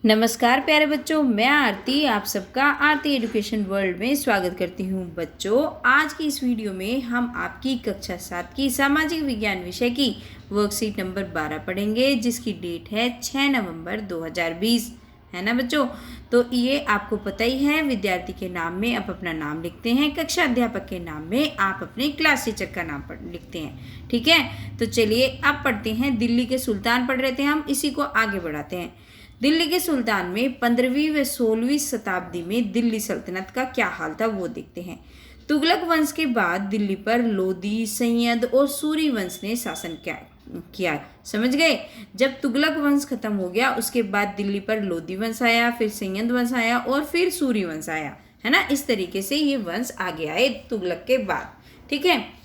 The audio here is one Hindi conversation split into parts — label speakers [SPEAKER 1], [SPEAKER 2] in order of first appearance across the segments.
[SPEAKER 1] नमस्कार प्यारे बच्चों, मैं आरती आप सबका आरती एजुकेशन वर्ल्ड में स्वागत करती हूँ। बच्चों, आज की इस वीडियो में हम आपकी कक्षा 7 की सामाजिक विज्ञान विषय की वर्कशीट नंबर 12 पढ़ेंगे, जिसकी डेट है 6 नवंबर 2020, है ना बच्चों। तो ये आपको पता ही है, विद्यार्थी के नाम में आप अपना नाम लिखते हैं, कक्षा अध्यापक के नाम में आप अपने क्लास टीचर का नाम लिखते हैं। ठीक है, तो चलिए अब पढ़ते हैं। दिल्ली के सुल्तान पढ़ रहे थे हम, इसी को आगे बढ़ाते हैं। दिल्ली के सुल्तान में 15वीं व 16वीं शताब्दी में दिल्ली सल्तनत का क्या हाल था वो देखते हैं। तुगलक वंश के बाद दिल्ली पर लोदी, सैयद और सूरी वंश ने शासन किया। समझ गए? जब तुगलक वंश खत्म हो गया उसके बाद दिल्ली पर लोदी वंश आया, फिर सैयद वंश आया और फिर सूरी वंश आया, है ना। इस तरीके से ये वंश आगे आए तुगलक के बाद। ठीक है।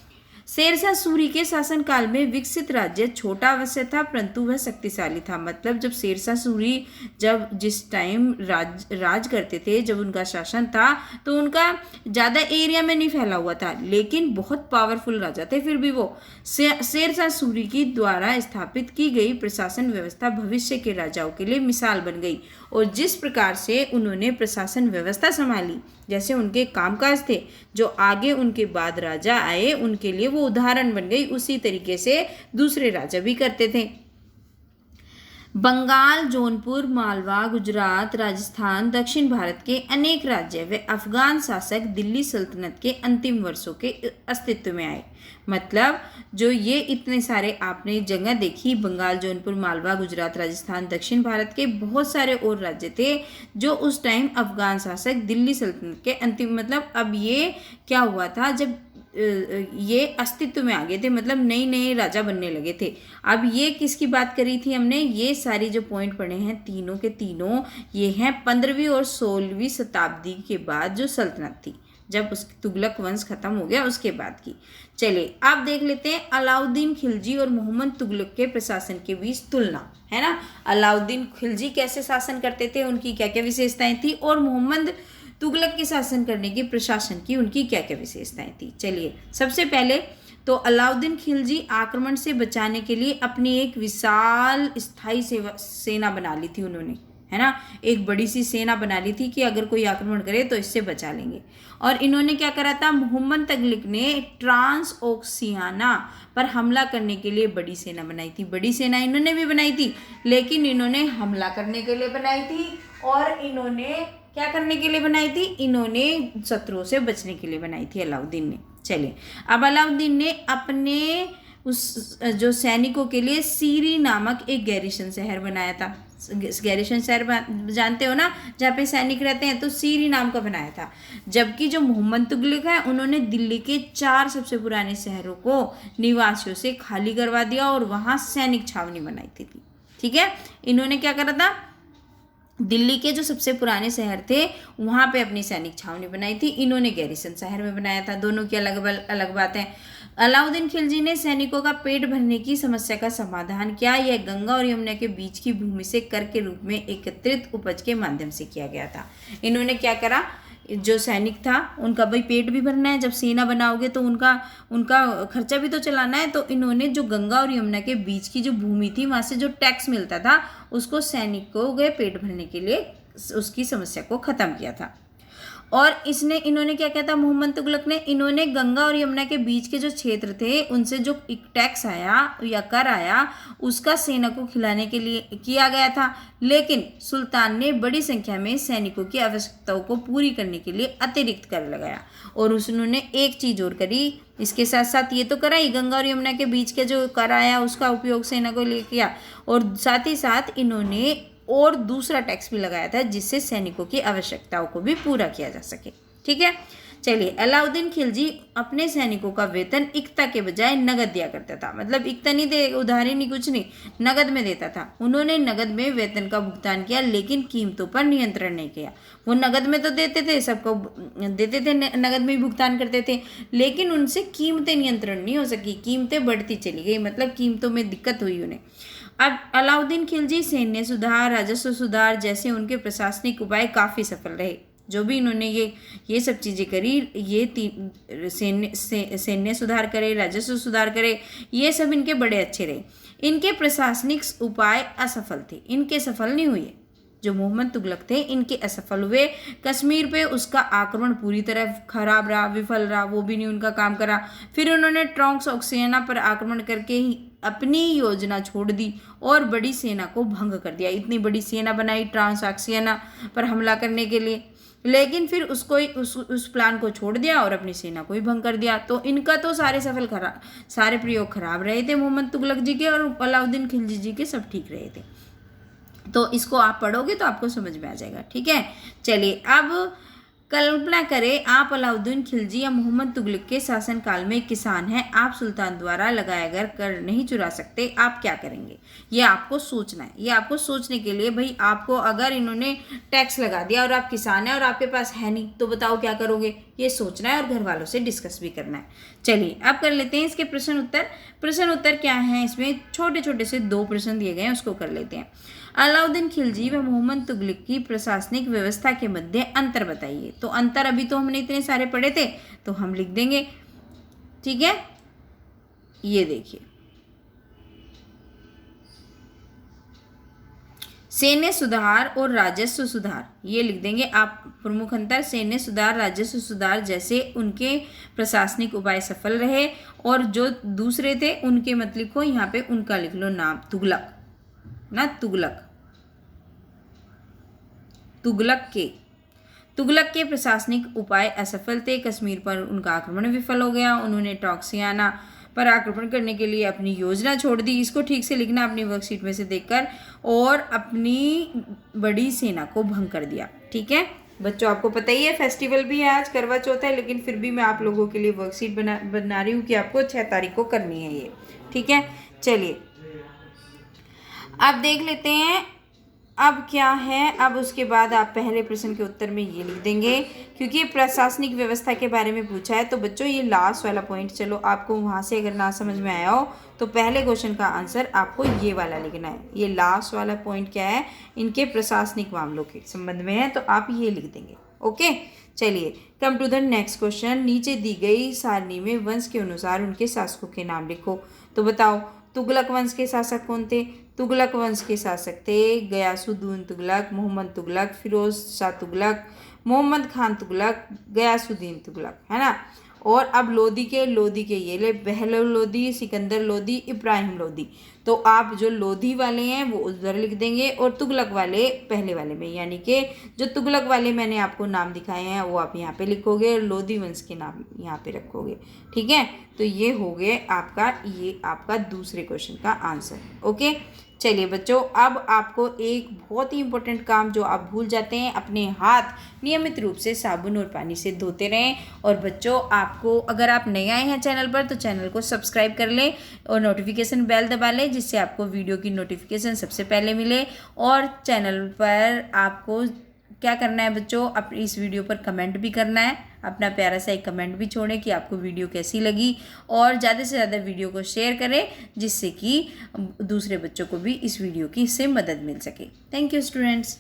[SPEAKER 1] शेरशाह सूरी के शासनकाल में विकसित राज्य छोटा अवश्य था, परंतु वह शक्तिशाली था। मतलब जब शेरशाह सूरी जिस टाइम राज करते थे, जब उनका शासन था, तो उनका ज़्यादा एरिया में नहीं फैला हुआ था, लेकिन बहुत पावरफुल राजा थे। फिर भी वो शेरशाह सूरी की द्वारा स्थापित की गई प्रशासन व्यवस्था भविष्य के राजाओं के लिए मिसाल बन गई। और जिस प्रकार से उन्होंने प्रशासन व्यवस्था संभाली, जैसे उनके कामकाज थे, जो आगे उनके बाद राजा आए उनके लिए वो उदाहरण बन गई, उसी तरीके से दूसरे राजा भी करते थे। बंगाल, जौनपुर, मालवा, गुजरात, राजस्थान, दक्षिण भारत के अनेक राज्य व अफगान शासक दिल्ली सल्तनत के अंतिम वर्षों के अस्तित्व में आए। मतलब जो ये इतने सारे आपने जगह देखी, बंगाल, जौनपुर, मालवा, गुजरात, राजस्थान, दक्षिण भारत के बहुत सारे और राज्य थे जो उस टाइम अफगान शासक दिल्ली सल्तनत के अंतिम, मतलब अब ये क्या हुआ था, जब ये अस्तित्व में आ गए थे, मतलब नए नए राजा बनने लगे थे। अब ये किसकी बात करी थी हमने? ये सारी जो पॉइंट पढ़े हैं तीनों के तीनों, ये हैं 15वीं और 16वीं शताब्दी के बाद जो सल्तनत थी, जब उस तुगलक वंश खत्म हो गया उसके बाद की। चलिए अब देख लेते हैं अलाउद्दीन खिलजी और मोहम्मद तुगलक के प्रशासन के बीच तुलना, है ना। अलाउद्दीन खिलजी कैसे शासन करते थे, उनकी क्या क्या विशेषताएं थी, और मोहम्मद तुगलक के शासन करने की प्रशासन की उनकी क्या क्या विशेषताएं थी। चलिए सबसे पहले तो अलाउद्दीन खिलजी आक्रमण से बचाने के लिए अपनी एक विशाल स्थायी सेना बना ली थी उन्होंने, है ना। एक बड़ी सी सेना बना ली थी कि अगर कोई आक्रमण करे तो इससे बचा लेंगे। और इन्होंने क्या करा था, मोहम्मद तुगलक ने ट्रांस ओक्सियाना पर हमला करने के लिए बड़ी सेना बनाई थी। बड़ी सेना इन्होंने भी बनाई थी, लेकिन इन्होंने हमला करने के लिए बनाई थी, और इन्होंने क्या करने के लिए बनाई थी, इन्होंने शत्रुओं से बचने के लिए बनाई थी अलाउद्दीन ने। चलिए अब अलाउद्दीन ने अपने उस जो सैनिकों के लिए सीरी नामक एक गैरिसन शहर बनाया था। गैरिसन शहर जानते हो ना, जहाँ पे सैनिक रहते हैं, तो सीरी नाम का बनाया था। जबकि जो मोहम्मद तुगलक है, उन्होंने दिल्ली के 4 सबसे पुराने शहरों को निवासियों से खाली करवा दिया और वहाँ सैनिक छावनी बनाई थी। ठीक है, इन्होंने क्या करा था, दिल्ली के जो सबसे पुराने शहर थे वहाँ पे अपनी सैनिक छावनी बनाई थी, इन्होंने गैरिसन शहर में बनाया था। दोनों की अलग अलग बातें। अलाउद्दीन खिलजी ने सैनिकों का पेट भरने की समस्या का समाधान किया। यह गंगा और यमुना के बीच की भूमि से कर के रूप में एकत्रित उपज के माध्यम से किया गया था। इन्होंने क्या करा, जो सैनिक था उनका भाई पेट भी भरना है, जब सेना बनाओगे तो उनका खर्चा भी तो चलाना है। तो इन्होंने जो गंगा और यमुना के बीच की जो भूमि थी, वहाँ से जो टैक्स मिलता था, उसको सैनिकों के पेट भरने के लिए उसकी समस्या को ख़त्म किया था। और इन्होंने क्या किया था, मोहम्मद तुगलक ने, इन्होंने गंगा और यमुना के बीच के जो क्षेत्र थे उनसे जो टैक्स आया या कर आया, उसका सेना को खिलाने के लिए किया गया था। लेकिन सुल्तान ने बड़ी संख्या में सैनिकों की आवश्यकताओं को पूरी करने के लिए अतिरिक्त कर लगाया। और उन्होंने एक चीज़ और करी, इसके साथ साथ ये तो करा ही, गंगा और यमुना के बीच के जो कर आया उसका उपयोग सेना को लिए किया, और साथ ही साथ इन्होंने और दूसरा टैक्स भी लगाया था, जिससे सैनिकों की आवश्यकताओं को भी पूरा किया जा सके। ठीक है, चलिए अलाउद्दीन खिलजी अपने सैनिकों का वेतन इक्ता के बजाय नगद दिया करता था। मतलब इक्ता नहीं दे, उधारी नहीं, कुछ नहीं, नगद में देता था। उन्होंने नगद में वेतन का भुगतान किया, लेकिन कीमतों पर नियंत्रण नहीं किया। वो नगद में तो देते थे, सबको देते थे, नगद में ही भुगतान करते थे, लेकिन उनसे कीमतें नियंत्रण नहीं हो सकी, कीमतें बढ़ती चली गई, मतलब कीमतों में दिक्कत हुई उन्हें। अब अलाउद्दीन खिलजी सैन्य सुधार, राजस्व सुधार जैसे उनके प्रशासनिक उपाय काफ़ी सफल रहे। जो भी इन्होंने ये सब चीज़ें करी, ये सैन्य सुधार करे, राजस्व सुधार करे, ये सब इनके बड़े अच्छे रहे। इनके प्रशासनिक उपाय असफल थे, इनके सफल नहीं हुए। जो मोहम्मद तुगलक थे इनके असफल हुए। कश्मीर पे उसका आक्रमण पूरी तरह खराब रहा, विफल रहा, वो भी नहीं उनका काम करा। फिर उन्होंने ट्रांसऑक्सियाना पर आक्रमण करके ही अपनी योजना छोड़ दी और बड़ी सेना को भंग कर दिया। इतनी बड़ी सेना बनाई ट्रांसऑक्सियाना पर हमला करने के लिए, लेकिन फिर उस प्लान को छोड़ दिया और अपनी सेना को ही भंग कर दिया। तो इनका तो सारे प्रयोग खराब रहे थे मोहम्मद तुगलक जी के, और अलाउद्दीन खिलजी जी के सब ठीक रहे थे। तो इसको आप पढ़ोगे तो आपको समझ में आ जाएगा। ठीक है, चलिए अब कल्पना करें आप अलाउद्दीन खिलजी या मोहम्मद तुगलक के शासनकाल में किसान हैं, आप सुल्तान द्वारा लगाया गया कर नहीं चुरा सकते, आप क्या करेंगे? ये आपको सोचना है। ये आपको सोचने के लिए भाई आपको अगर इन्होंने टैक्स लगा दिया और आप किसान हैं और आपके पास है नहीं, तो बताओ क्या करोगे? ये सोचना है और घर वालों से डिस्कस भी करना है। चलिए अब कर लेते हैं इसके प्रश्न उत्तर। प्रश्न उत्तर क्या है? इसमें छोटे छोटे से 2 प्रश्न दिए गए हैं, उसको कर लेते हैं। अलाउद्दीन खिलजी व मोहम्मद तुगलक की प्रशासनिक व्यवस्था के मध्य अंतर बताइए। तो अंतर अभी तो हमने इतने सारे पढ़े थे तो हम लिख देंगे। ठीक है, ये देखिए, सैन्य सुधार और राजस्व सुधार, ये लिख देंगे आप। प्रमुख अंतर, सैन्य सुधार, राजस्व सुधार जैसे उनके प्रशासनिक उपाय सफल रहे, और जो दूसरे थे उनके मत लिखो, यहाँ पे उनका लिख लो नाम, तुगलक ना, तुगलक के प्रशासनिक उपाय असफल थे। कश्मीर पर उनका आक्रमण विफल हो गया। उन्होंने टॉक्सियाना पर आक्रमण करने के लिए अपनी योजना छोड़ दी। इसको ठीक से लिखना अपनी वर्कशीट में से देखकर, और अपनी बड़ी सेना को भंग कर दिया। ठीक है बच्चों, आपको पता ही है फेस्टिवल भी है आज, करवा चौथ है, लेकिन फिर भी मैं आप लोगों के लिए वर्कशीट बना रही हूँ कि आपको 6 तारीख को करनी है ये। ठीक है, चलिए अब देख लेते हैं अब क्या है। अब उसके बाद आप पहले प्रश्न के उत्तर में ये लिख देंगे, क्योंकि प्रशासनिक व्यवस्था के बारे में पूछा है। तो बच्चों ये लास्ट वाला पॉइंट, चलो आपको वहाँ से अगर ना समझ में आया हो तो पहले क्वेश्चन का आंसर आपको ये वाला लिखना है। ये लास्ट वाला पॉइंट क्या है? इनके प्रशासनिक मामलों के संबंध में है, तो आप ये लिख देंगे। ओके, चलिए come to the next question. नीचे दी गई सारणी में वंश के अनुसार उनके शासकों के नाम लिखो। तो बताओ तुगलक वंश के शासक कौन थे? तुगलक वंश के शासक थे गयासुद्दीन तुगलक, मोहम्मद तुगलक, फिरोज शाह तुगलक, मोहम्मद खान तुगलक, गयासुद्दीन तुगलक, है ना। और अब लोदी के ये ले, बहलोल लोदी, सिकंदर लोदी, इब्राहिम लोदी। तो आप जो लोधी वाले हैं वो उधर लिख देंगे, और तुगलक वाले पहले वाले में, यानी कि जो तुगलक वाले मैंने आपको नाम दिखाए हैं वो आप यहाँ पे लिखोगे, और लोधी वंश के नाम यहाँ पे रखोगे। ठीक है, तो ये हो गए आपका दूसरे क्वेश्चन का आंसर। ओके, चलिए बच्चों, अब आपको एक बहुत ही इंपॉर्टेंट काम जो आप भूल जाते हैं, अपने हाथ नियमित रूप से साबुन और पानी से धोते रहें। और बच्चों आपको, अगर आप नए आए हैं चैनल पर, तो चैनल को सब्सक्राइब कर लें और नोटिफिकेशन बेल दबा लें, जिससे आपको वीडियो की नोटिफिकेशन सबसे पहले मिले। और चैनल पर आपको क्या करना है बच्चों, अपनी इस वीडियो पर कमेंट भी करना है, अपना प्यारा सा एक कमेंट भी छोड़ें कि आपको वीडियो कैसी लगी, और ज़्यादा से ज़्यादा वीडियो को शेयर करें, जिससे कि दूसरे बच्चों को भी इस वीडियो की इससे मदद मिल सके। Thank you students.